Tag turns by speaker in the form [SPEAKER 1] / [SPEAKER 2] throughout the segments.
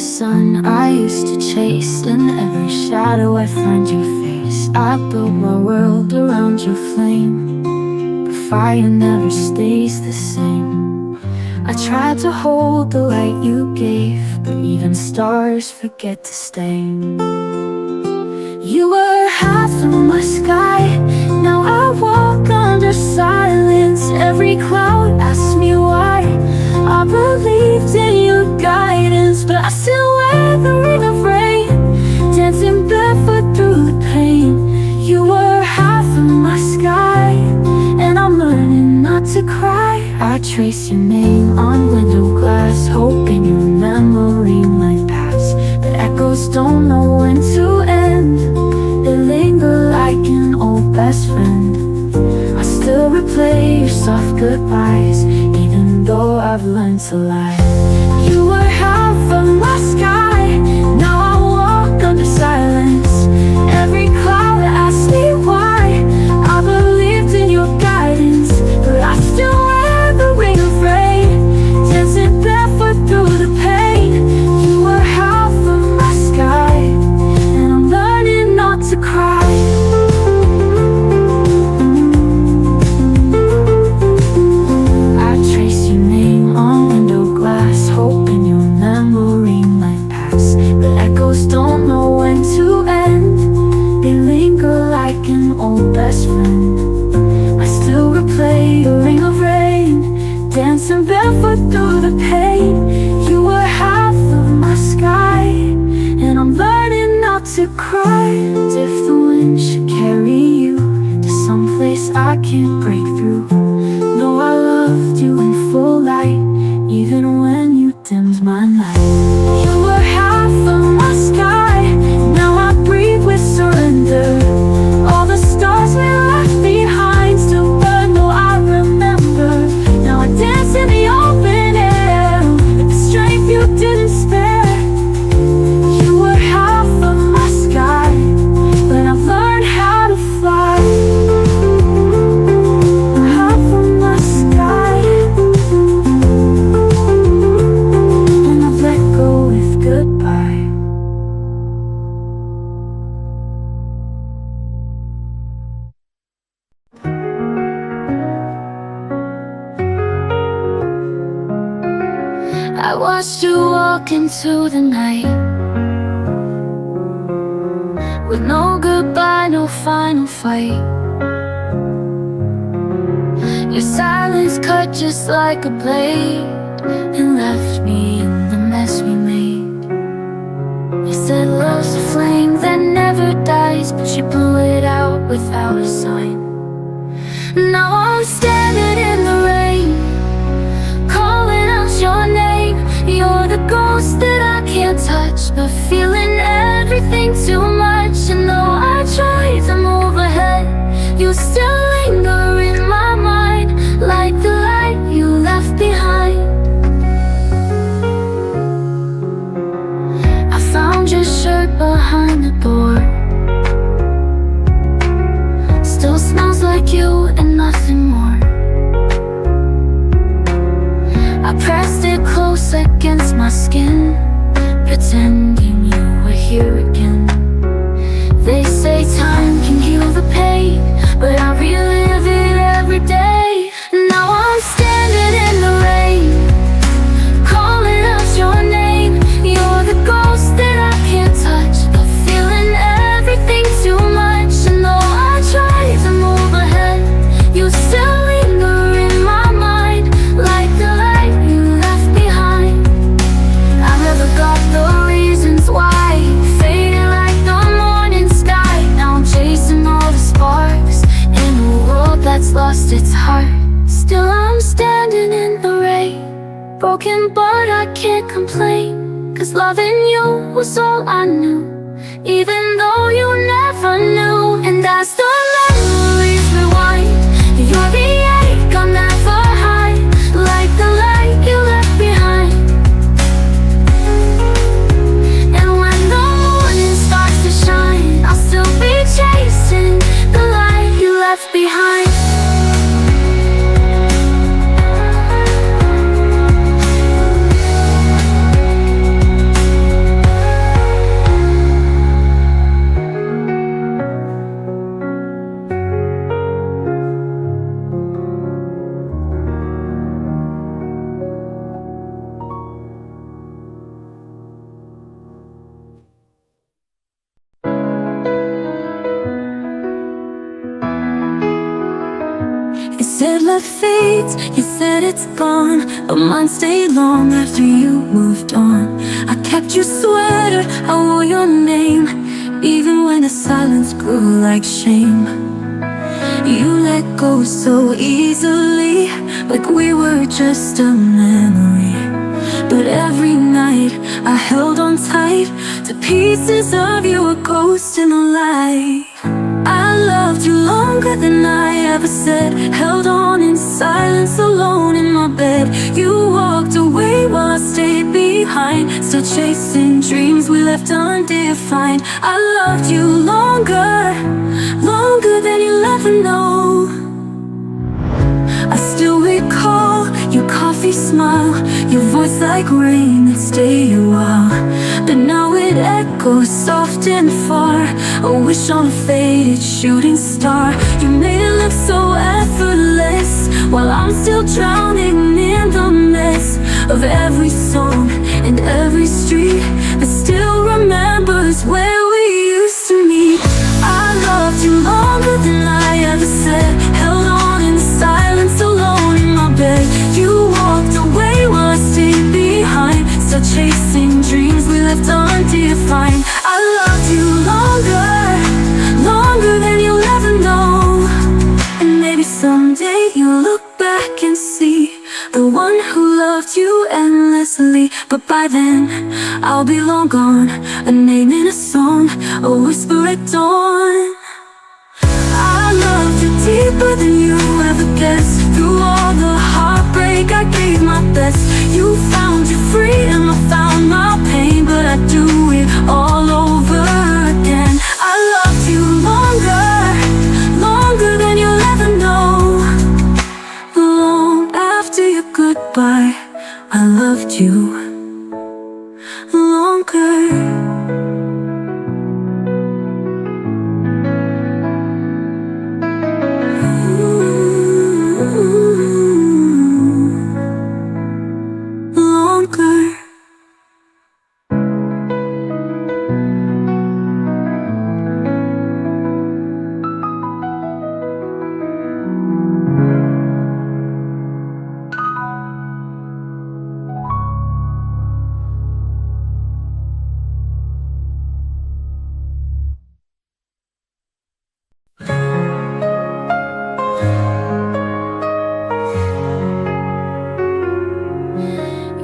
[SPEAKER 1] sun I used to chase. In every shadow I find your face. I built my world around your flame, but fire never stays the same. I tried to hold the light you gave, but even stars forget to stay. You were half of my sky, now I walk under silence. Every cloud asks me why. I believed in your guidance, but I still wear the ring of rain, dancing barefoot through the pain. You were half of my sky, and I'm learning not to cry. I trace your name on window glass, hoping your memory might pass, but echoes don't know when to end. They linger like an old best friend. I still replay your soft goodbyes, even though I've learned to lie. You were half of my sky, now I walk under silence. Every cloud asks me why. I believed in your guidance, but I still wear the ring of rain, dancing barefoot through the pain. You were half of my sky, and I'm learning not to cry. Don't know when to end. They linger like an old best friend. I still replay the ring of rain, dancing barefoot through the pain. You were half of my sky, and I'm learning not to cry. And if the wind should carry you to someplace I can't break through, know I loved you in full light, even when you dimmed my light. You were half of my sky, now I breathe with surrender. All the stars we left behind still burn, though I remember. Now I dance in the open air with the strength you didn't spare. You were half of my sky, but I've learned how to fly. Half of my sky, and I've let go with goodbye. I watched you walk into the night, with no goodbye, no final fight. Your silence cut just like a blade, and left me in the mess we made. You said love's a flame that never dies, but you blew it out without a sign. Now I'm standing in the rain, calling out your name. You're the ghost that I can't touch, but feeling everything too much. And though I try to move ahead, you still linger in my mind, like the light you left behind. I found your shirt behind the door, still smells like you and nothing more. I pressed it close against my skin, pretending you were here again. They say time can heal the pain, but I relive it every day. Now I'm standing in the rain, calling out your name. You're the ghost that I can't touch, but feeling everything too much. And though I try to move ahead, you still linger in my mind, like the light you left behind. I never got the reasons why, faded like the morning sky. Now I'm chasing all the sparks in a world that's lost its heart. Still I'm standing in the rain, broken but I can't complain, 'cause loving you was all I knew, even though you never knew. And as the memories rewind, you're the ache I'll never hide, like the light you left behind. And when the morning starts to shine, I'll still be chasing the light you left behind. fades. You said it's gone, but mine stayed long after you moved on. I kept your sweater, I wore your name, even when the silence grew like shame. You let go so easily, like we were just a memory. But every night I held on tight to pieces of you, a ghost in the light. I loved you longer than I ever said, held on in silence alone in my bed. You walked away while I stayed behind, still chasing dreams we left undefined. I loved you longer, longer than you'll ever know. I still recall your coffee smile, your voice like rain that stayed a while. But now it echoes soft and far, a wish on a faded shooting star. You made it look so effortless, while I'm still drowning in the mess of every song and every street that still remembers where we used to meet. I loved you longer than I ever said, held on in silence alone in my bed. You walked away while I stayed behind, still chasing dreams we left undefined. I loved you longer, longer than you'll ever know. And maybe someday you'll look back and see the one who loved you endlessly. But by then, I'll be long gone, a name in a song, a whisper at dawn. I loved you deeper than you ever guessed. Through all the heartbreak, I gave my best. You found your freedom, I found my pain, but I'd do it all over again. I loved you longer, longer than you'll ever know. Long after your goodbye, I loved you longer.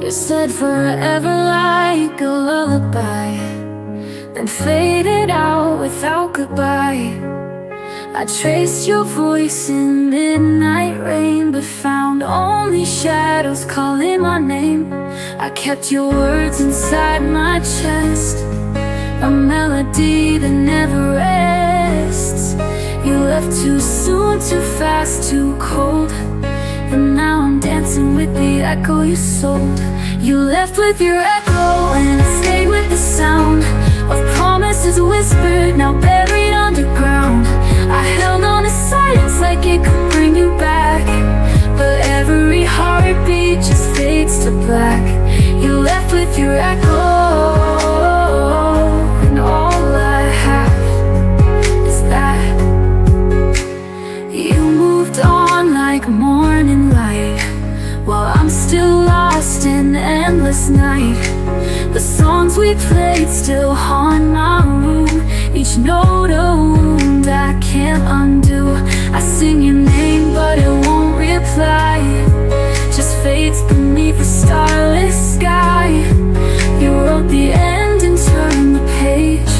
[SPEAKER 1] You said forever like a lullaby, then faded out without goodbye. I traced your voice in midnight rain, but found only shadows calling my name. I kept your words inside my chest, a melody that never rests. You left too soon, too fast, too cold, and now I'm dancing with the echo you sold. You left with your echo and I stayed with the sound of promises whispered, now buried underground. I held on to silence like it could bring you back, but every heartbeat just fades to black. You left with your echo, and all I have is that. You moved on like morning light, while I'm still lost in endless night. The songs we played still haunt my room, each note a wound I can't undo. I sing your name but it won't reply, just fades beneath the starless sky. You wrote the end and turned the page,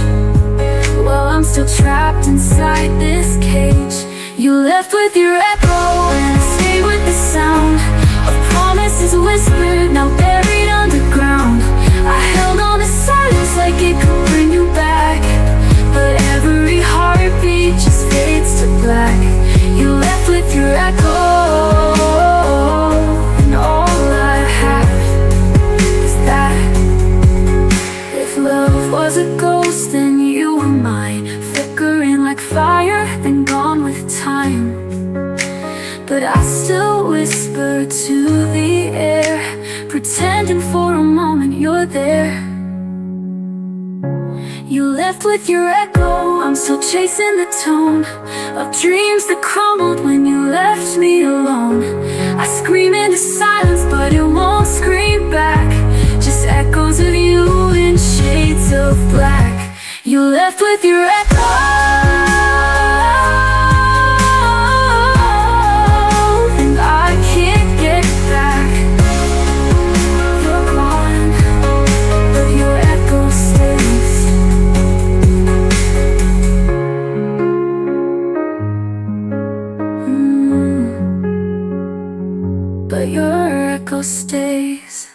[SPEAKER 1] while I'm still trapped inside this cage. You left with your echo and I stayed with the sound of promises whispered, now buried underground. I held on to silence like it could bring you back, but every heartbeat just fades to black. You left with your echo, and all I have is that. If love was a ghost, then you were mine, flickering like fire, then gone with time. But I still whisper to the air, pretending for a moment you're there. You left with your echo, I'm still chasing the tone of dreams that crumbled when you left me alone. You left with your echo, and I can't get back. You're gone, but your echo stays. But your echo stays.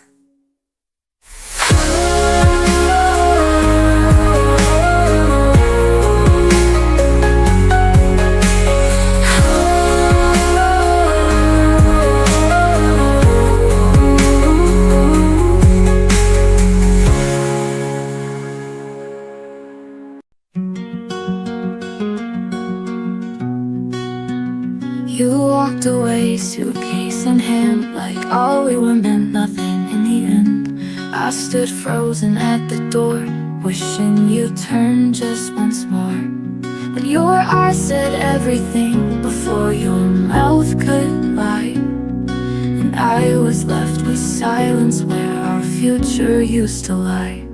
[SPEAKER 1] You walked away, suitcase in hand, like all we were meant nothing in the end. I stood frozen at the door, wishing you'd turn just once more. But your eyes said everything before your mouth could lie, and I was left with silence where our future used to lie.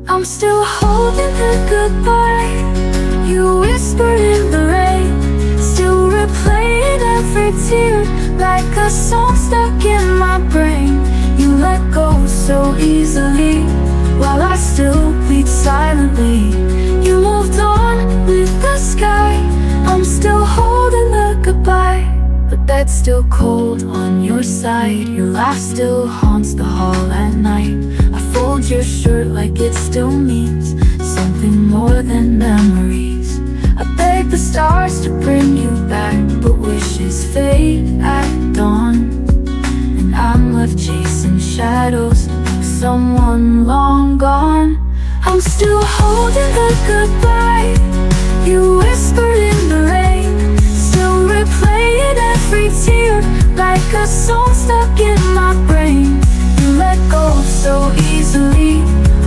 [SPEAKER 1] I'm still holding the goodbye you whispered in the rain, still replaying every tear like a song stuck in my brain. You let go so easily while I still bleed silently. You moved on with the sky, I'm still holding the goodbye, but that's still cold on your side. Your laugh still haunts the hall at night. I fold your shirt like it still means something more than memories. I beg the stars to bring you back, but wishes fade at dawn, and I'm left chasing shadows of someone long gone. I'm still holding the goodbye you whispered in the rain, still replaying every tear like a song stuck in my brain. You let go so easily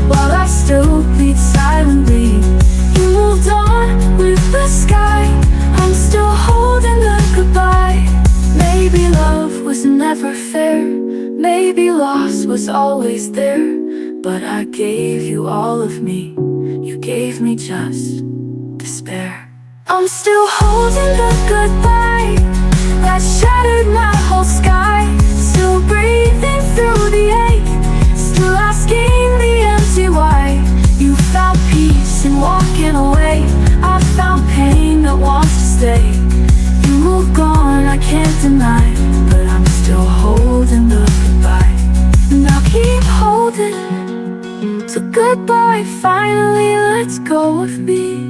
[SPEAKER 1] while I still bleed silently. You moved on with the sky, I'm still holding the goodbye. Maybe love was never fair, maybe loss was always there, but I gave you all of me, you gave me just despair. I'm still holding the goodbye that shattered my whole sky, still breathing through the ache, still asking the empty why. You found peace in walking away, I found pain that wants to stay. You moved on, I can't deny, but I'm still holding the goodbye. And I'll keep holding till goodbye finally lets go of me.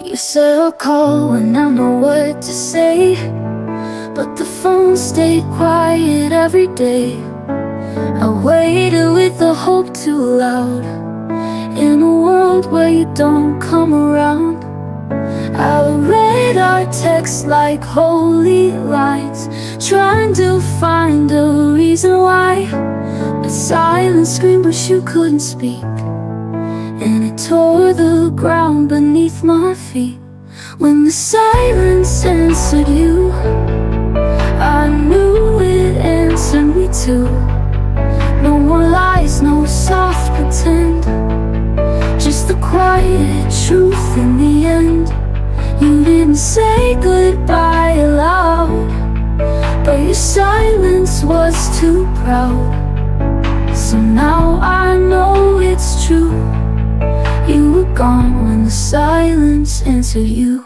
[SPEAKER 1] You said I'll call when I know what to say, but the phone stayed quiet every day. I waited with the hope too loud, in a world where you don't come around. I read our texts like holy lines, trying to find a reason why. But silence screamed, but you couldn't speak, and it tore the ground beneath my feet. When the silence answered you, I knew it answered me too. No more lies, no soft pretend, just the quiet truth in the end. You didn't say goodbye aloud, but your silence was too proud. So now I know it's true, you were gone when the silence answered you.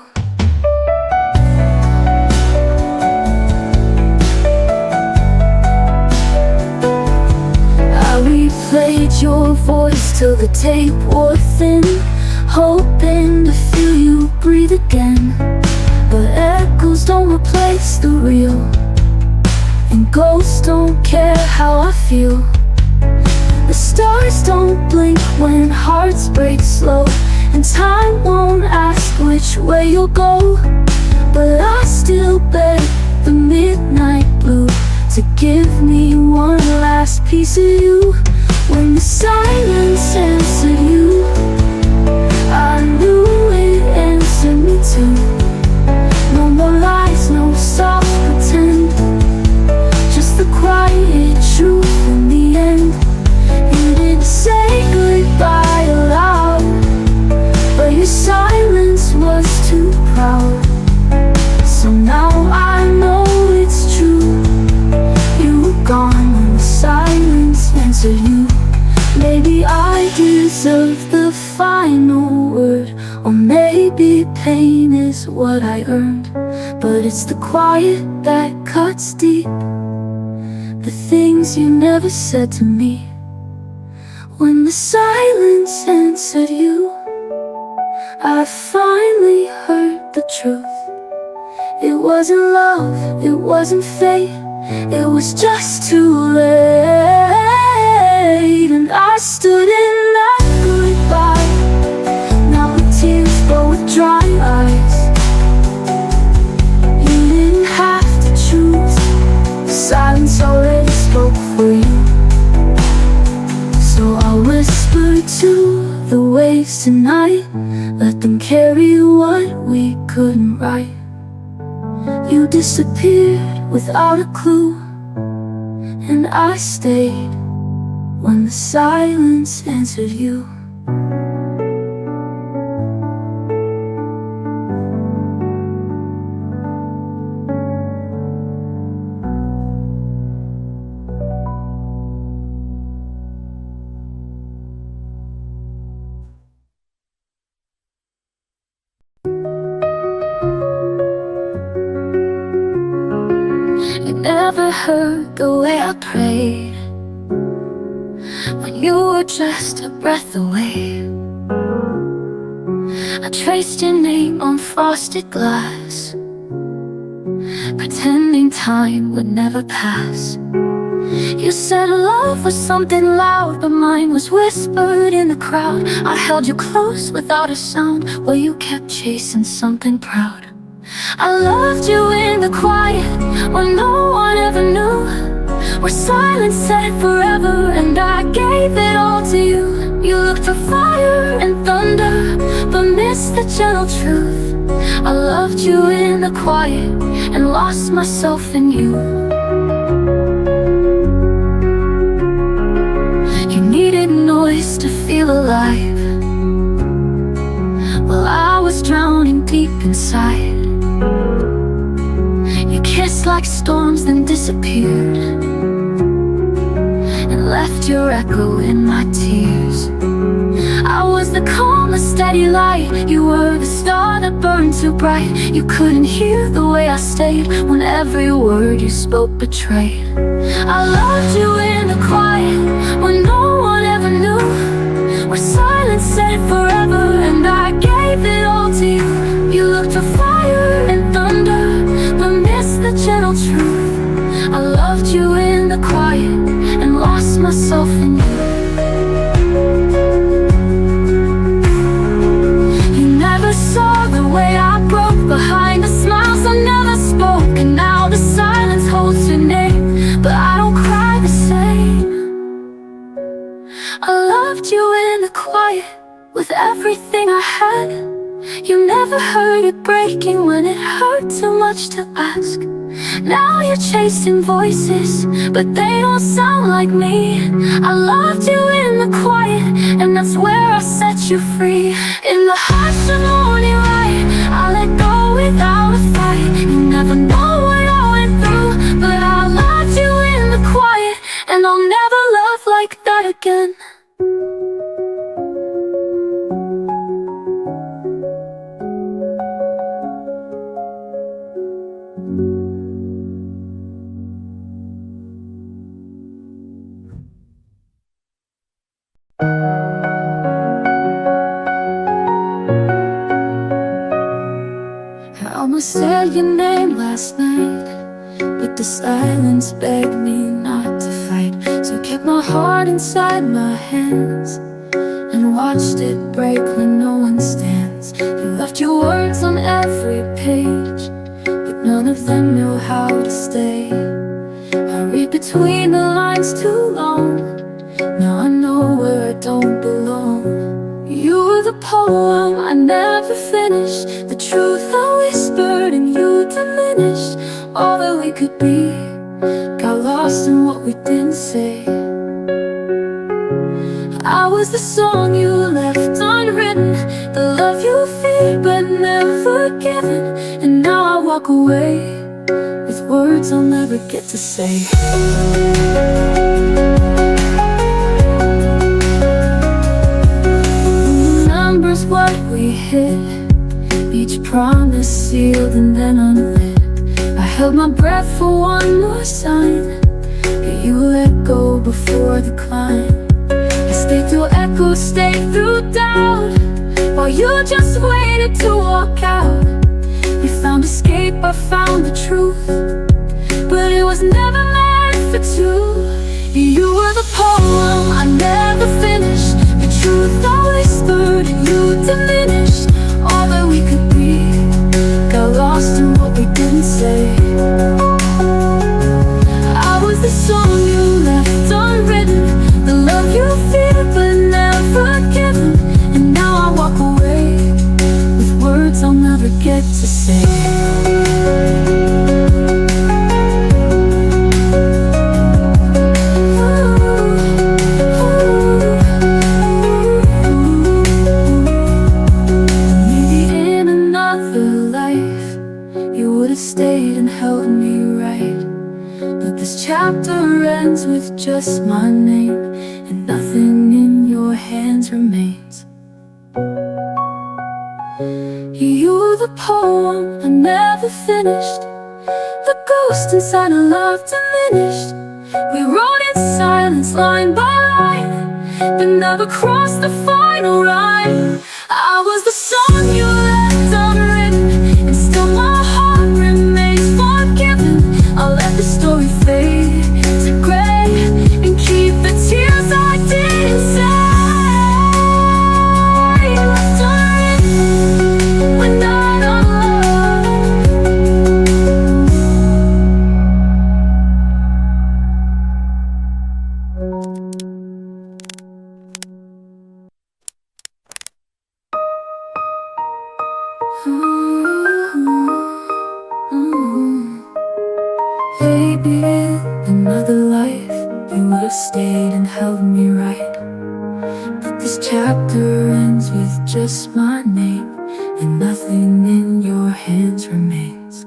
[SPEAKER 1] I replayed your voice till the tape wore thin, hoping to feel you breathe again. But echoes don't replace the real, and ghosts don't care how I feel. The stars don't blink when hearts break slow, and time won't ask which way you'll go. But I still beg the midnight blue to give me one last piece of you. When the silence answered you, I knew it answered me too. No more lies, no soft pretend, just the quiet truth in the end. You didn't say goodbye aloud, but your silence was too proud. So now I know it's true. You were gone when the silence answered you. Maybe I deserve the final word, or maybe pain is what I earned. But it's the quiet that cuts deep, the things you never said to me. When the silence answered you, I finally heard the truth. It wasn't love, it wasn't fate, it was just too late. And I stood in that goodbye, now with tears but with dry eyes. You didn't have to choose, silence already spoke for you. So I'll whisper to the waves tonight, let them carry what we couldn't write. You disappeared without a clue, and I stayed when the silence answered you. You never heard the way I prayed when you were just a breath away. I traced your name on frosted glass, pretending time would never pass. You said love was something loud, but mine was whispered in the crowd. I held you close without a sound, while you kept chasing something proud. I loved you in the quiet, when no one ever knew, where silence said forever, and I gave it all to you. You looked for fire and thunder, but missed the gentle truth. I loved you in the quiet, and lost myself in you. You needed noise to feel alive, while I was drowning deep inside. You kissed like storms, then disappeared, and left your echo in my tears. I was the calm, the steady light. You were the star that burned too bright. You couldn't hear the way I stayed, when every word you spoke betrayed. I loved you in the quiet, when no one ever knew, where silence said forever, and I gave it all to you. You looked for fire and thunder, but missed the gentle truth. I loved you in the quiet, and lost myself in you. You never saw the way I broke behind the smiles I never spoke. And now the silence holds your name, but I don't cry the same. I loved you in the quiet, with everything I had. You never heard it breaking when it hurt too much to ask. Now you're chasing voices, but they don't sound like me. I loved you in the quiet, and that's where I set you free. In the hush of morning light, I let go without a fight. You never know what I went through, but I loved you in the quiet, and I'll never love like that again. I almost said your name last night, but the silence begged me not to fight. So I kept my heart inside my hands, and watched it break when no one stands. You left your words on every page, but none of them knew how to stay. I read between the lines too long, now I know don't belong. You were the poem I never finished, the truth I whispered and you diminished. All that we could be got lost in what we didn't say. I was the song you left unwritten, the love you feared but never given. And now I walk away with words I'll never get to say. Remembers what we hid, each promise sealed and then unlit. I held my breath for one more sign, but you let go before the climb. I stayed through echoes, stayed through doubt, while you just waited to walk out. You found escape, I found the truth, but it was never meant for two. You were the poem I never finished, the truth I whispered and you diminished. All that we could be got lost in what we didn't say. I was the song you left unwritten, the love you feared but never given. And now I walk away with words I'll never get to say. Maybe in another life you would have stayed and held me right, but this chapter ends with just my name, and nothing in your hands remains. You were the poem I never finished, the ghost inside a love diminished. We wrote in silence, line by line, but never crossed the final rhyme. I was the song you left unwritten, and still my heart remains forgiven. I'll let the story fade to gray and keep the tears I didn't say. Left unwritten when not unloved. Maybe in another life you would have stayed and held me right, but this chapter ends with just my name, and nothing in your hands remains.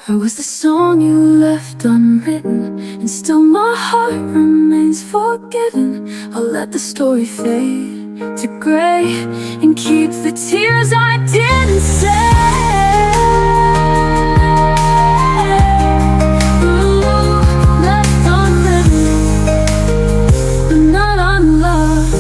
[SPEAKER 1] I was the song you left unwritten, and still my heart remains forgiven. I'll let the story fade to gray and keep the tears I didn't say. Ooh, left unwritten, but not unloved.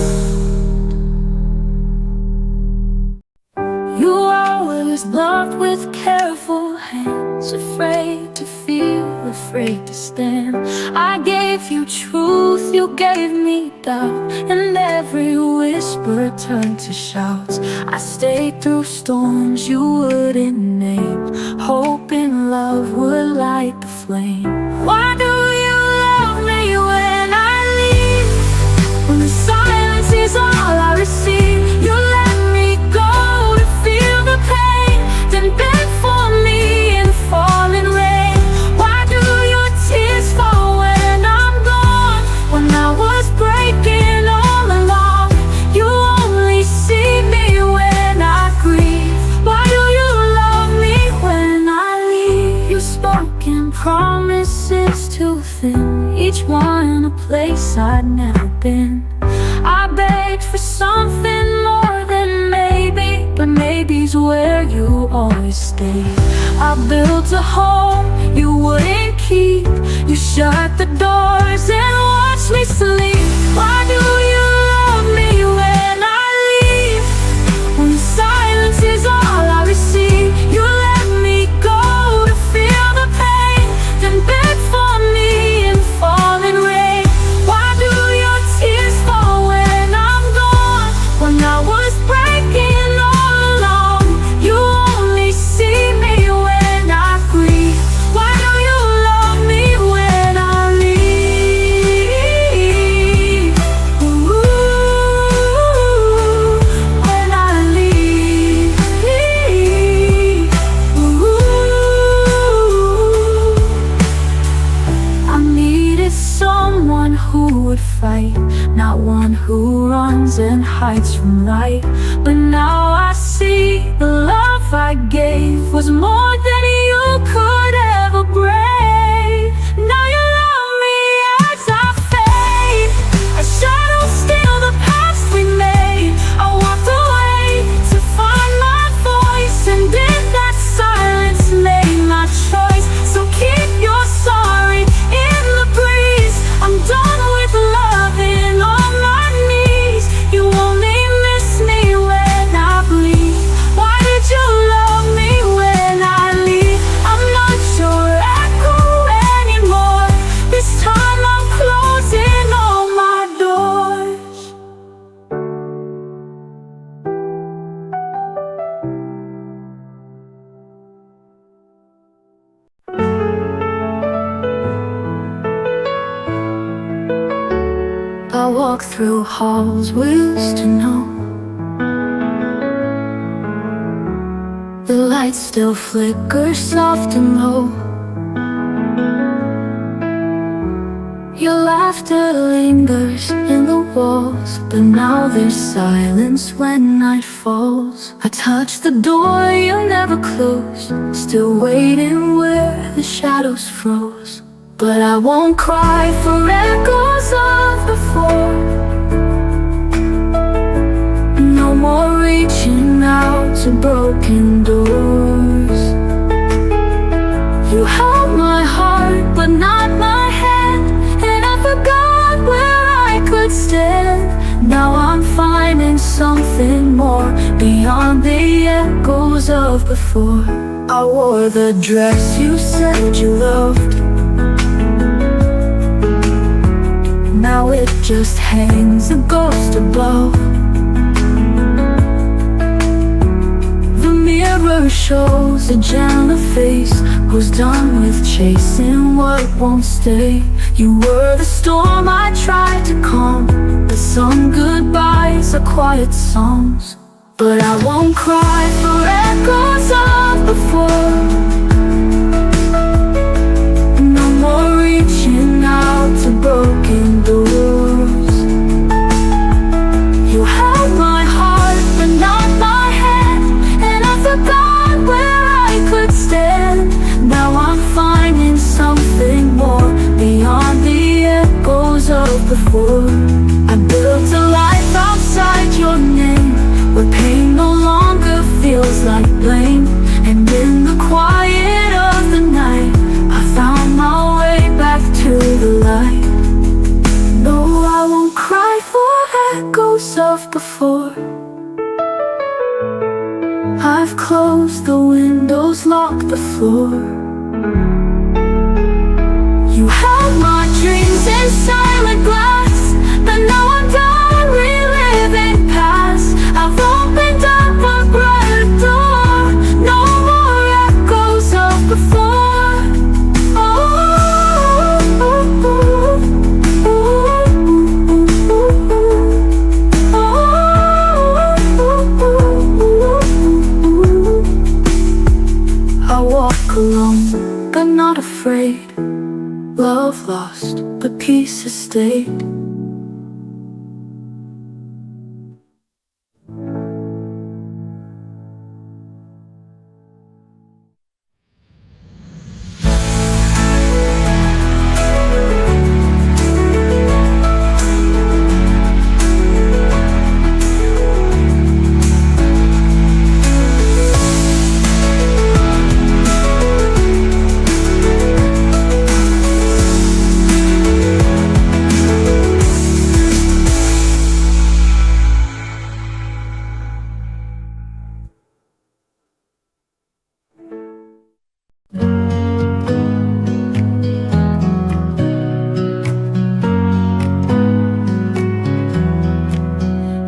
[SPEAKER 1] You always loved with careful hands, afraid to feel, afraid to stand. I gave you truth, you gave me doubt, and every whisper turned to shouts. I stayed through storms you wouldn't name, hoping love would light the flame. Why do you love me when I leave, when the silence is all I receive? You let me go to feel the pain, then beg for me in the falling rain. Why do your tears fall when I'm gone, when I was breaking all along? You only see me when I grieve. Why do you love me when I leave? You spoke in promises too thin, each one a place I'd never been. I begged for something more than maybe, but maybe's where you always stay. I built a home you wouldn't keep, you shut the doors and watched me sleep. Why do you love me when I leave, when the silence is all I receive? You let me go to feel the pain, then beg for me in the falling rain. Why do your tears fall when I'm gone, when I was breaking all along? You only see me when I grieve. Why do you right. But now I see the love I gave was more than you could ever break. Now you love me as I fade, a shadow steal the past we made. I walked away to find my voice, and in that silence made my choice. So keep your sorry in the breeze. I'm done with loving on my knees. You only miss me when I bleed. Why did you love me when I leave? I'm not your echo anymore. This time I'm closing all my doors. I walk through halls we used to know. The lights still flicker soft and low. Your laughter lingers in the walls, but now there's silence when night falls. I touch the door you never closed, still waiting where the shadows froze. But I won't cry for echoes of before. No more reaching out to broken doors. You held my heart but not my hand, and I forgot where I could stand. Now I'm finding something more beyond the echoes of before. I wore the dress you said you loved. Now it just hangs a ghost above. The mirror shows a gentler face who's done with chasing what won't stay. You were the storm I tried to calm, but some goodbyes are quiet songs. But I won't cry for echoes of before. No more reaching out to broken doors. You held my heart but not my hand, and I forgot where I could stand. Now I'm finding something more beyond the echoes of before. I built a life outside your name, where pain no longer feels like blame. And in the quiet of the night, I found my way back to the light. No, I won't cry for echoes of before. I've closed the windows, locked the floor. You held my dreams in silent glass, but now I'm done reliving past. I've opened up a brighter door. No more echoes of before. I walk alone, but not afraid. Love lost, but peace has stayed.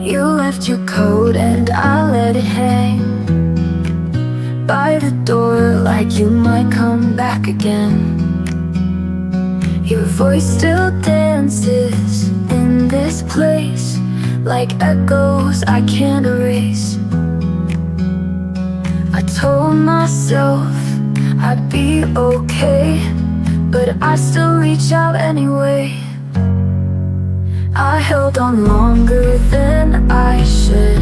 [SPEAKER 1] You left your coat and I let it hang by the door, like you might come back again. Your voice still dances in this place, like echoes I can't erase. I told myself I'd be okay, but I still reach out anyway. I held on longer than I should.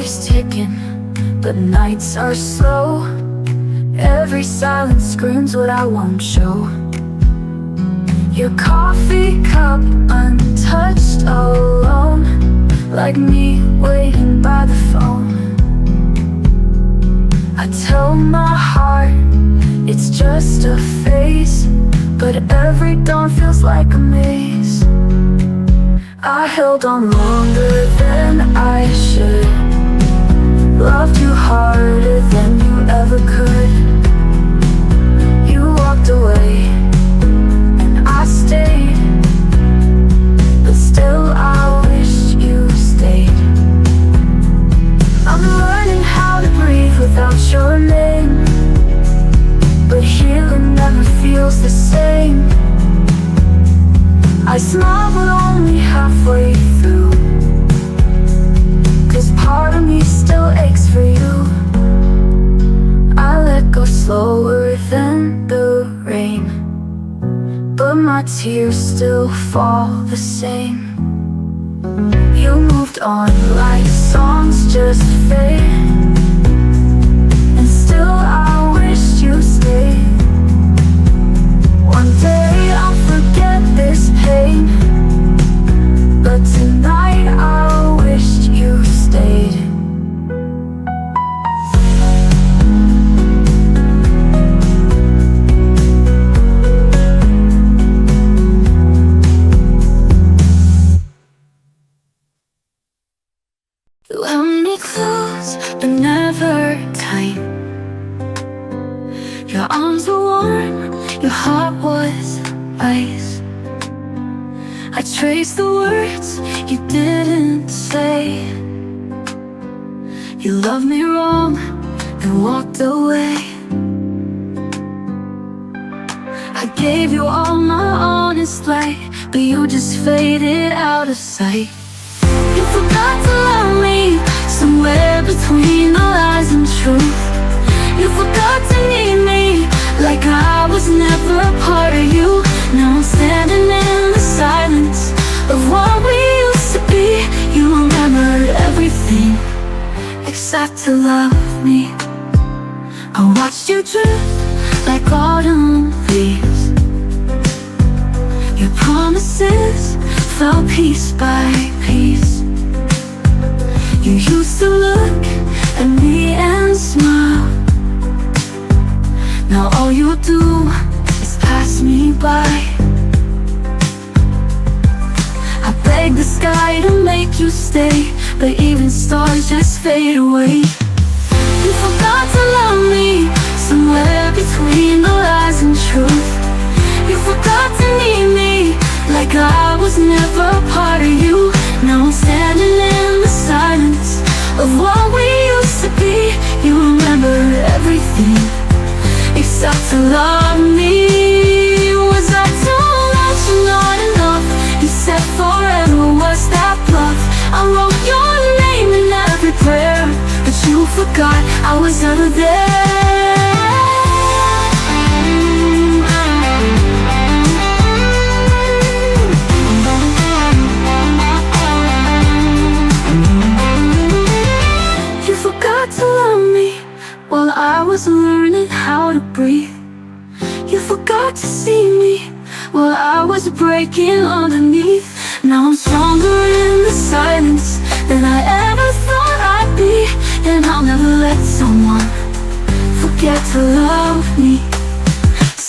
[SPEAKER 1] days ticking, but nights are slow. Every silence screams what I won't show. Your coffee cup untouched, alone, like me waiting by the phone. I tell my heart it's just a phase, but every dawn feels like a maze. I held on longer than I should, loved you harder than you ever could. You walked away and I stayed, but still I wished you stayed. I'm learning how to breathe without your name, but healing never feels the same. I smile but only halfway through, 'cause part of me still aches for you. I let go slower than the rain, but my tears still fall the same. You moved on like songs just fade, and still I wished you stayed. One day I'll forget this pain, but tonight I wished you stayed. You held me close, but never tight. Your arms were warm, your heart was ice. I traced the words you didn't say. You loved me wrong and walked away. I gave you all my honest light, but you just faded out of sight. You forgot to love me somewhere between the lies and truth. You forgot to need me like I was never a part of you. Now I'm standing in the silence of what we used to be. You remembered everything except to love me. I watched you drift like autumn leaves. Your promises fell piece by piece. You used to look at me and smile. Now all you do is pass me by. I beg the sky to make you stay, but even stars just fade away. You forgot to love me somewhere between the lies and truth. You forgot to need me like I was never a part of you. Now I'm standing in the silence of what we used to be. You remember everything except to love me. Was I too much or not enough? You said forever, was that bluff? I wrote your name in every prayer, but you forgot I was never there. You forgot to love me while I was learning how to breathe. You forgot to see me while I was breaking underneath. Now I'm stronger in the silence than I ever thought I'd be, and I'll never let someone forget to love me.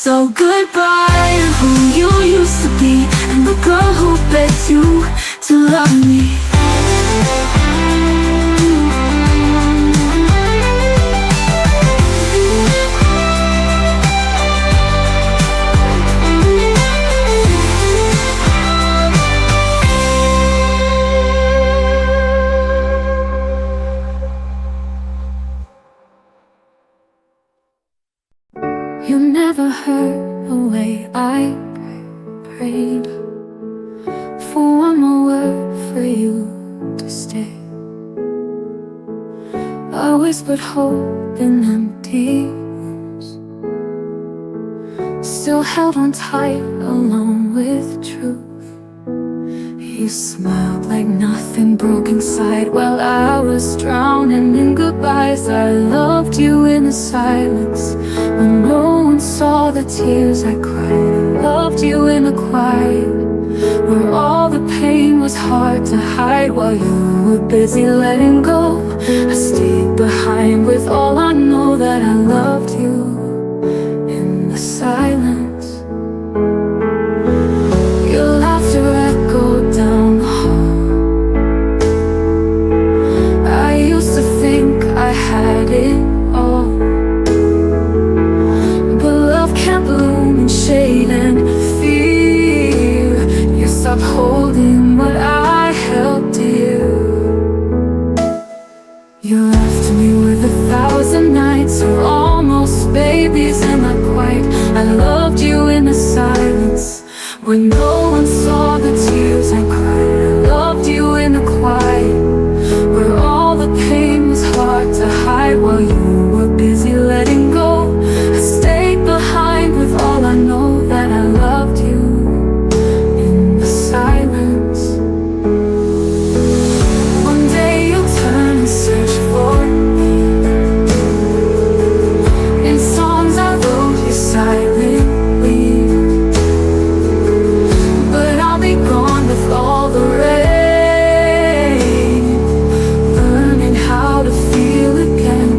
[SPEAKER 1] So goodbye to who you used to be, and the girl who begged you to love me. You never heard the way I prayed for one more word for you to stay. I whispered hope in empty rooms, still held on tight along with truth. You smiled like nothing broke inside while I was drowning in goodbyes. I loved you in the silence when no one saw the tears I cried. I loved you in the quiet where all the pain was hard to hide while you were busy letting go. I stayed behind with all I know, that I loved you in the silence. Your laughter echoed down the hall. I used to think I had it all, but love can't bloom in shade and fear. You stopped holding what I held dear. You left me with 1,000 nights of almost babies and not quite. I loved you in the silence when no one saw the tears I cried. I loved you in the quiet where all the pain was hard to hide while you were busy letting go. I stayed behind with all I know, that I loved you in the silence. One day you'll turn and search for me in songs I wrote you silently, but I'll be gone with all the rain, learning how to feel again.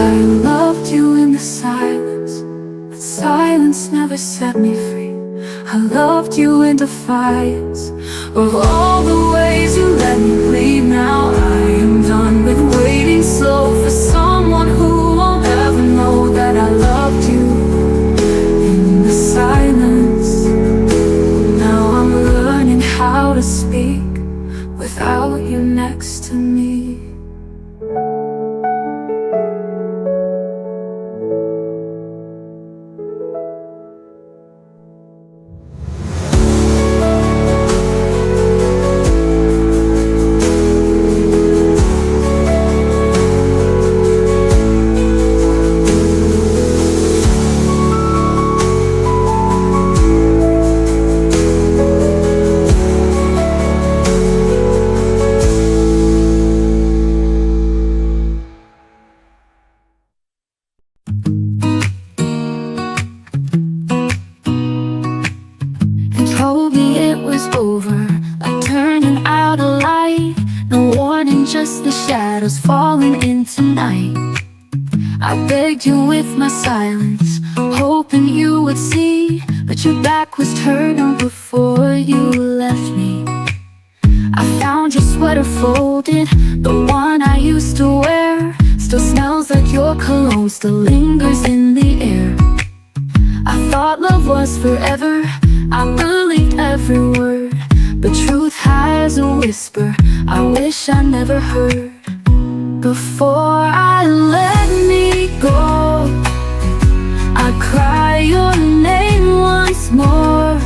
[SPEAKER 1] I loved you in the silence, but silence never set me free. I loved you in defiance of all the ways you let me bleed. Now I am done with waiting slow for someone who won't ever know that I loved you in the silence. Now I'm learning how to speak without you next to me. Told me it was over, like turning out a light. No warning, just the shadows falling into night. I begged you with my silence, hoping you would see, but your back was turned before you left me. I found your sweater folded, the one I used to wear. Still smells like your cologne, still lingers in the air. I thought love was forever, I believed every word, but truth has a whisper I wish I never heard. Before I let me go, I cry your name once more.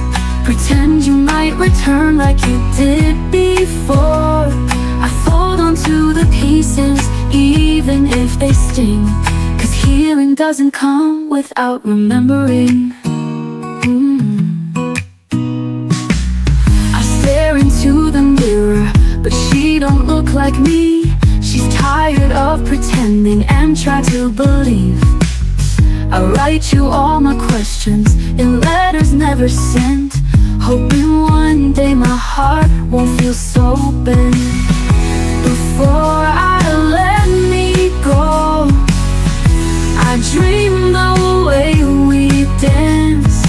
[SPEAKER 1] Pretend you might return like you did before. I fold onto the pieces even if they sting, 'cause healing doesn't come without remembering. Into the mirror, but she don't look like me. She's tired of pretending and try to believe. I write you all my questions in letters never sent, hoping one day my heart won't feel so bent. Before I let me go, I dreamed the way we danced,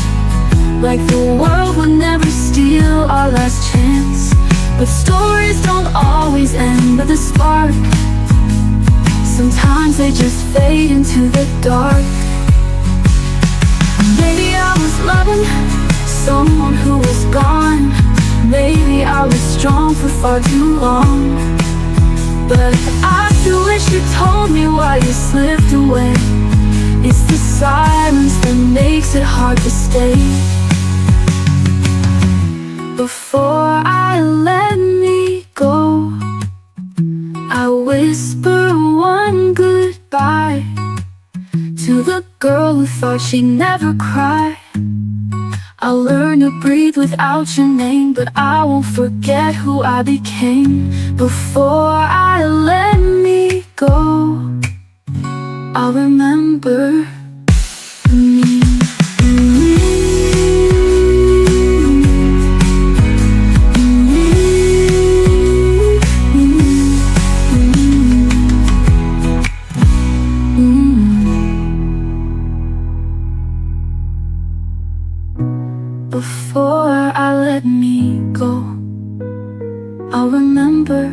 [SPEAKER 1] like the world would never steal our last chance. But stories don't always end with a spark. Sometimes they just fade into the dark. Maybe I was loving someone who was gone. Maybe I was strong for far too long. But I still wish you told me why you slipped away. It's the silence that makes it hard to stay. Before I let me go, I whisper one goodbye to the girl who thought she'd never cry. I'll learn to breathe without your name, but I won't forget who I became. Before I let me go, I'll remember me. Before I let me go, I'll remember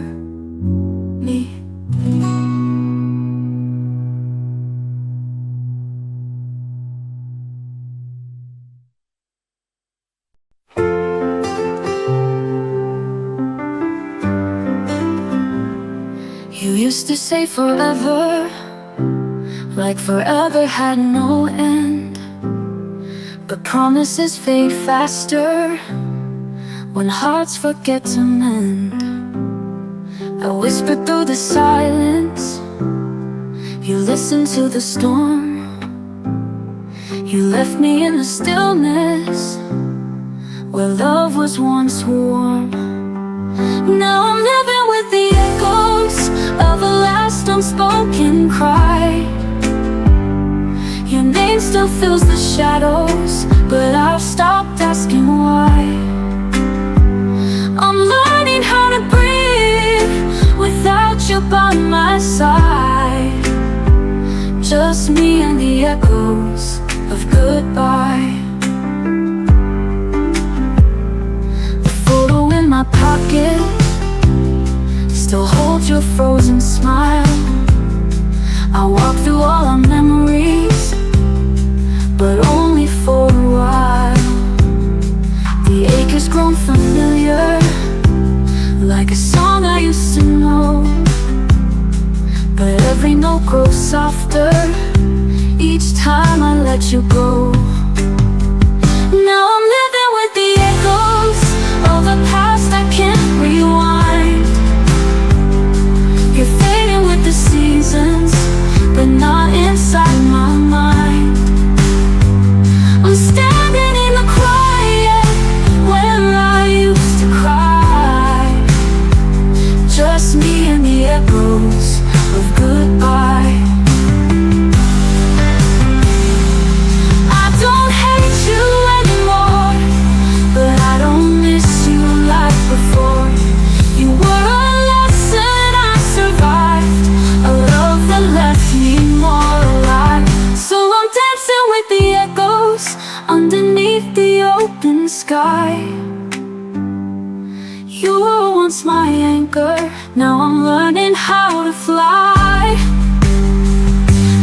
[SPEAKER 1] me. You used to say forever, like forever had no end. But promises fade faster when hearts forget to mend. I whispered through the silence, you listened to the storm. You left me in the stillness where love was once warm. Now I'm living with the echoes of a last unspoken cry. Your name still fills the shadows, but I've stopped asking why. I'm learning how to breathe without you by my side. Just me and the echoes of goodbye. The photo in my pocket still holds your frozen smile. I walk through all our memories, but only for a while. The ache has grown familiar, like a song I used to know. But every note grows softer each time I let you go. Now I'm living with the echoes of a past I can't rewind. You're fading with the seasons, but not inside my mind. I'm standing in the quiet where I used to cry. Just me and the echoes of goodbye. I don't hate you anymore, but I don't miss you like before. You were a lesson I survived, a love that left me more alive. So I'm dancing with the echoes underneath the open sky. You were once my anchor, now I'm learning how to fly.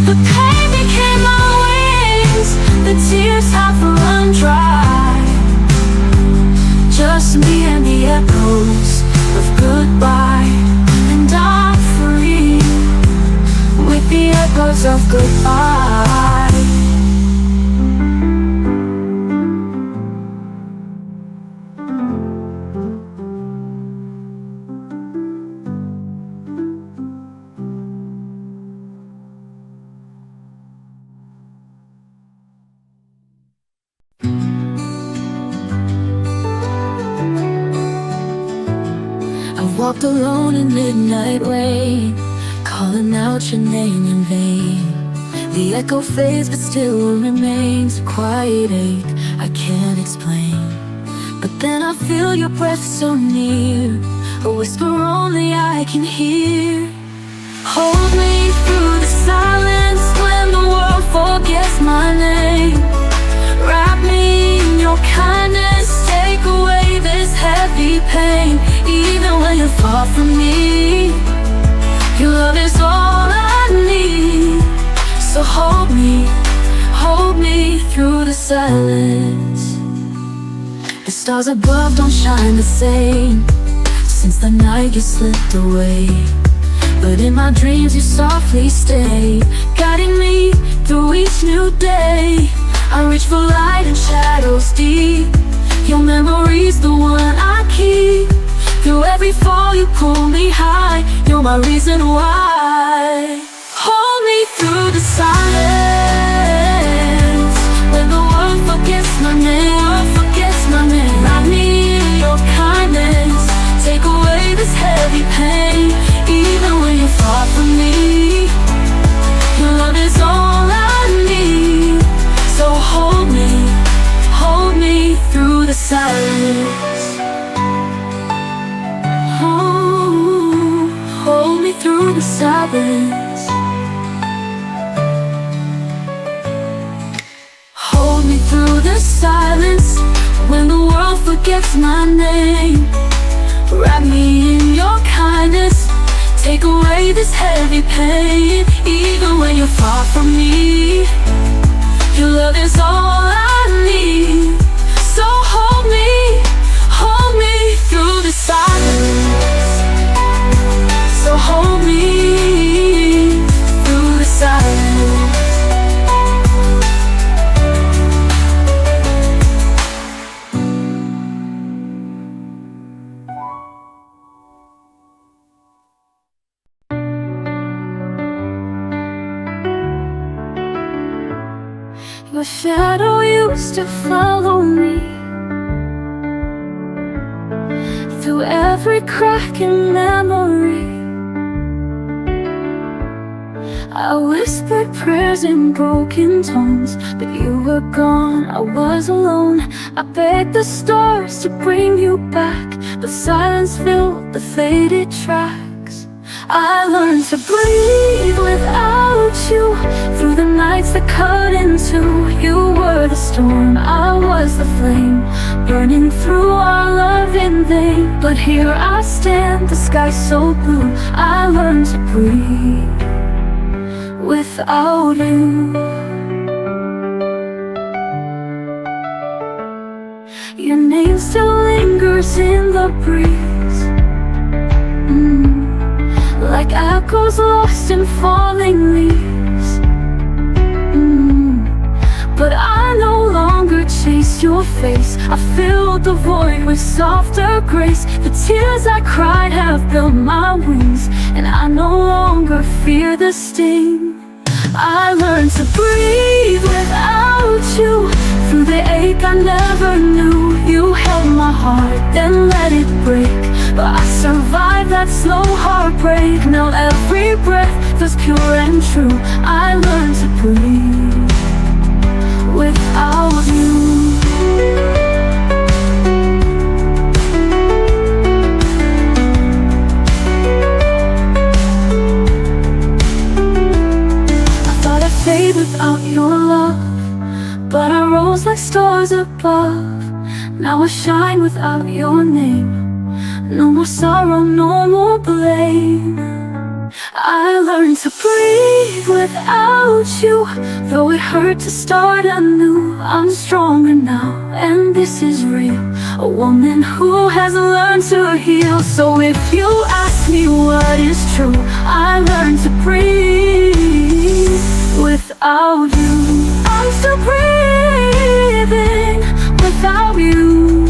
[SPEAKER 1] The pain became my wings, the tears have run dry. Just me and the echoes of goodbye. And I'm free with the echoes of goodbye. Walked alone in midnight rain, calling out your name in vain. The echo fades but still remains, a quiet ache I can't explain. But then I feel your breath so near, a whisper only I can hear. Hold me through the silence when the world forgets my name. Wrap me in your kindness, take away this heavy pain. Even when you're far from me, your love is all I need. So hold me through the silence. The stars above don't shine the same since the night you slipped away. But in my dreams you softly stay, guiding me through each new day. I reach for light in shadows deep, your memory's the one I keep. Through every fall you pull me high, you're my reason why. Hold me through the silence when the world forgets my name. away this heavy pain. Even when you're far from me, your love is all I need. So hold me through the silence. Oh, hold me through the silence. Hold me through the silence when the world forgets my name. Wrap me in your kindness, take away this heavy pain. Even when you're far from me, your love is all I need. So hold me through the silence. So hold me through the silence. Your shadow used to follow me through every crack in memory. I whispered prayers in broken tones, but you were gone, I was alone. I begged the stars to bring you back, but silence filled the faded tracks. I learned to breathe without you, through the nights that cut in two. You were the storm, I was the flame, burning through our love in vain. But here I stand, the sky so blue. I learned to breathe without you. Your name still lingers in the breeze, like echoes lost in falling leaves. But I no longer chase your face, I filled the void with softer grace. The tears I cried have built my wings, and I no longer fear the sting. I learned to breathe without you, through the ache I never knew. You held my heart, then let it break, but I survived that slow heartbreak. Now every breath feels pure and true. I learned to breathe without you. Fade without your love, but I rose like stars above. Now I shine without your name. No more sorrow, no more blame. I learned to breathe without you, though it hurt to start anew. I'm stronger now, and this is real, a woman who has learned to heal. So if you ask me what is true, I learned to breathe without you. I'm still breathing without you.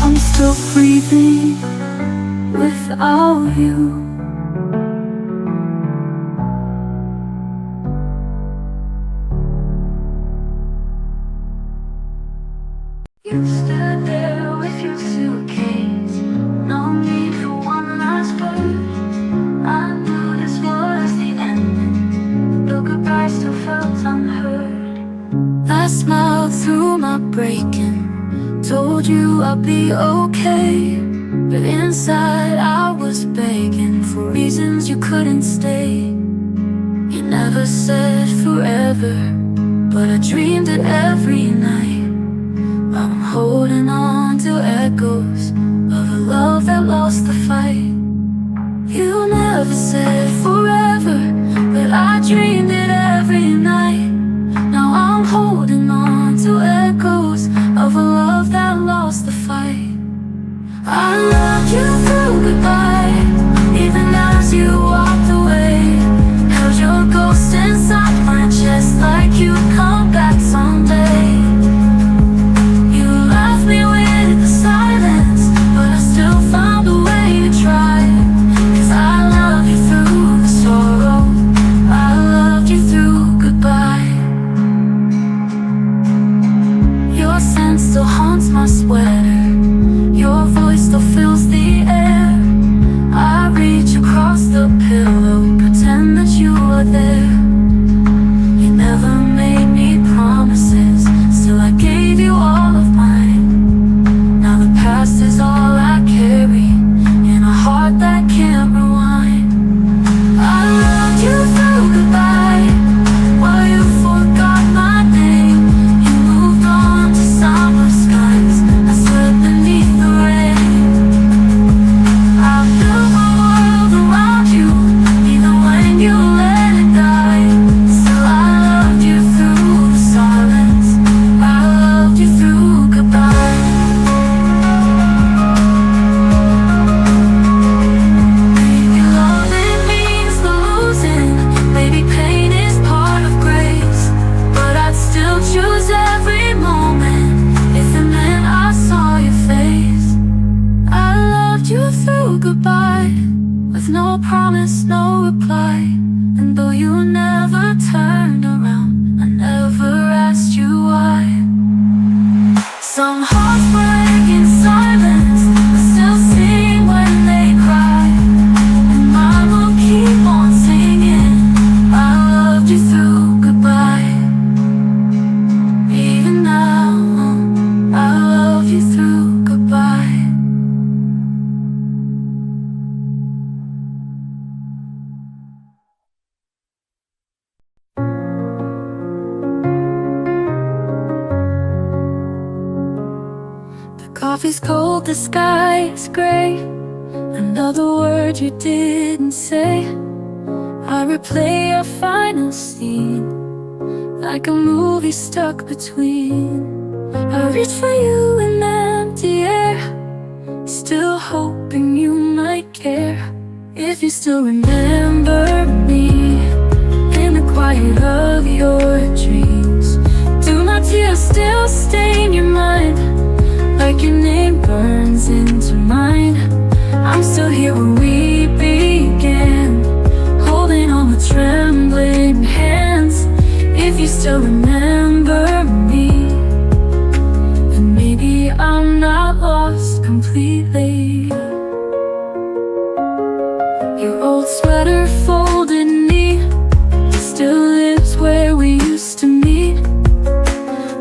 [SPEAKER 1] I'm still breathing without you. You stood there with your suitcase, no need for one last word. I knew this was the end, the goodbye still felt unheard. I smiled through my breaking, told you I'll be okay, but inside I was begging for reasons you couldn't stay. You never said forever, but I dreamed it every night. I'm holding on to echoes of a love that lost the fight. You never said forever, but I dreamed it every night. Now I'm holding on to echoes of a love that lost the fight. I loved you through goodbye, even as you walked away. Held your ghost inside my chest like you'd come back someday. You left me with the silence, but I still found a way to try. 'Cause I love you through the sorrow, I love still haunts my sweater. Your voice still fills the air. I reach across the pillow, pretend that you are there. You never made me promises, still I gave you all of mine. Now the past is all I carry, in a heart that can't rewind. I loved you through goodbye, while you forgot my name. You moved on to summer skies, I slept beneath the rain. I built my world around you, even when you let it die. Still I loved you through the silence, I loved you through goodbye. Maybe loving means the losing, maybe pain is part of grace, but I'd still choose every moment if it meant I saw your face. I loved you through goodbye, with no promise, no reply. And though you never turned around, I never asked you why. Some hearts break in silence, but still sing when they cry. And mine will keep on singing, I loved you through goodbye. Even now, I love you through goodbye. The coffee's cold, the sky is gray. Another word you didn't say. I replay our final scene, like a movie stuck between. I reach for you in empty air, still hoping you might care. If you still remember me, in the quiet of your dreams, do my tears still stain your mind, like your name burns into mine? I'm still here where we began, holding on with trembling hands. If you still remember me, then maybe I'm not lost completely. Your old sweater folded neat still lives where we used to meet.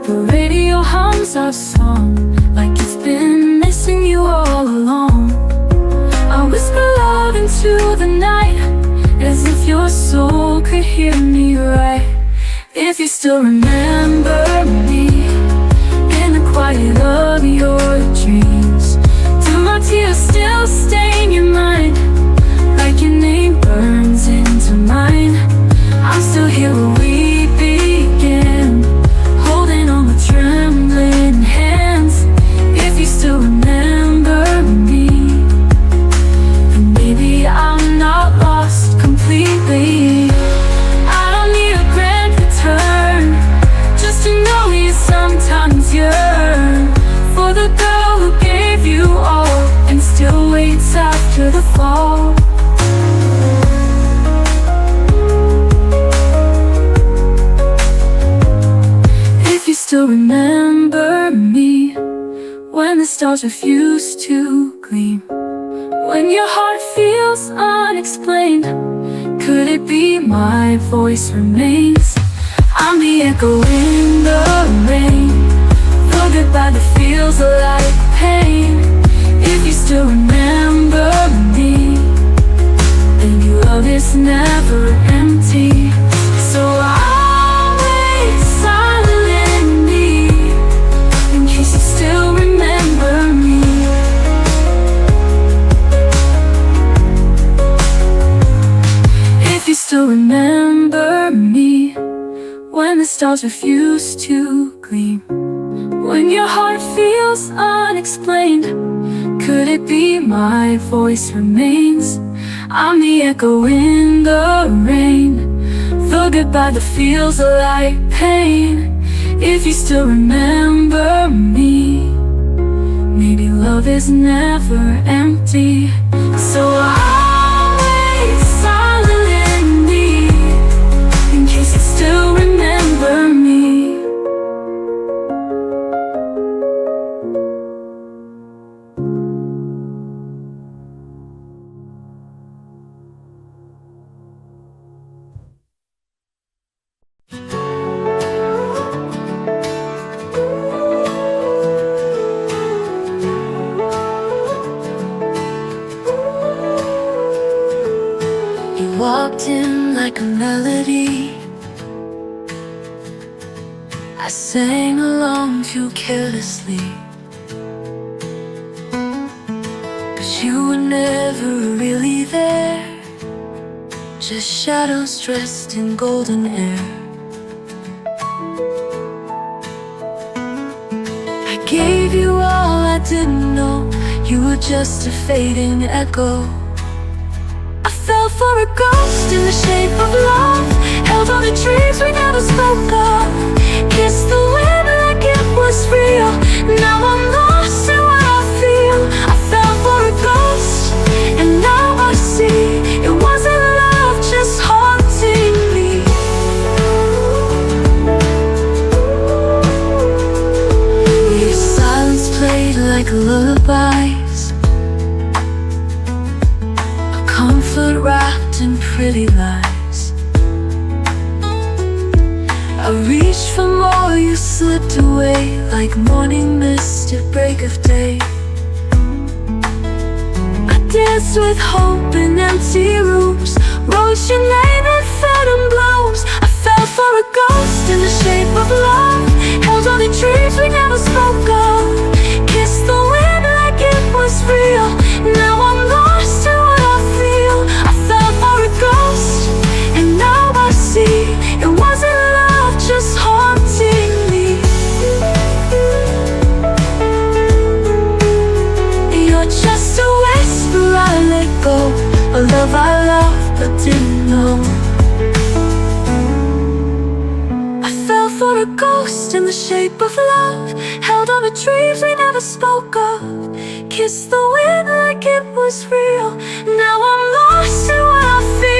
[SPEAKER 1] The radio hums our song, like it's been missing you all along. I whisper love into the night, as if your soul could hear me right. If you still remember me, in the quiet of your dreams, do my tears still stain your mind, like your name burns into mine? I'm still here where we began, holding on with trembling hands. If you still remember me, then maybe I'm not lost completely. I don't need a grand return, just to know you sometimes yearn for the girl who gave you all and still waits after the fall. If you still remember me, when the stars refuse to gleam, when your heart feels unexplained, could it be my voice remains? I'm the echo in the rain, the goodbye that feels like pain. If you still remember me, then your love is never empty. So I'll wait silently, in case you still remember me. If you still remember me, when the stars refuse to gleam, when your heart feels unexplained, could it be my voice remains? I'm the echo in the rain, the goodbye that feels like pain. If you still remember me, maybe love is never empty. So I'll wait silently, in case you still remember me. a melody. I sang along too carelessly, but you were never really there, just shadows dressed in golden air. I gave you all I didn't know, you were just a fading echo. I fell for a ghost in the shape of love, held on to dreams we never spoke of, kissed the wind like it was real. Now I'm lost in what I feel. I fell for a ghost, and now I see it wasn't love, just haunting me. Your silence played like lullabies, a comfort wrapped in pretty lies. I reached for more, you slipped away like morning mist at break of day. I danced with hope in empty rooms, wrote your name in phantom blooms. I fell for a ghost in the shape of love, held on to dreams we never spoke of, kissed the wind like it was real. Now I'm lost in what I feel. I fell for a ghost, and now I see it wasn't love, just haunting me. You're just a whisper I let go, a love I loved but didn't know. I fell for a ghost in the shape of love, held on to dreams we never spoke of, kissed the wind like it was real. Now I'm lost in what I feel.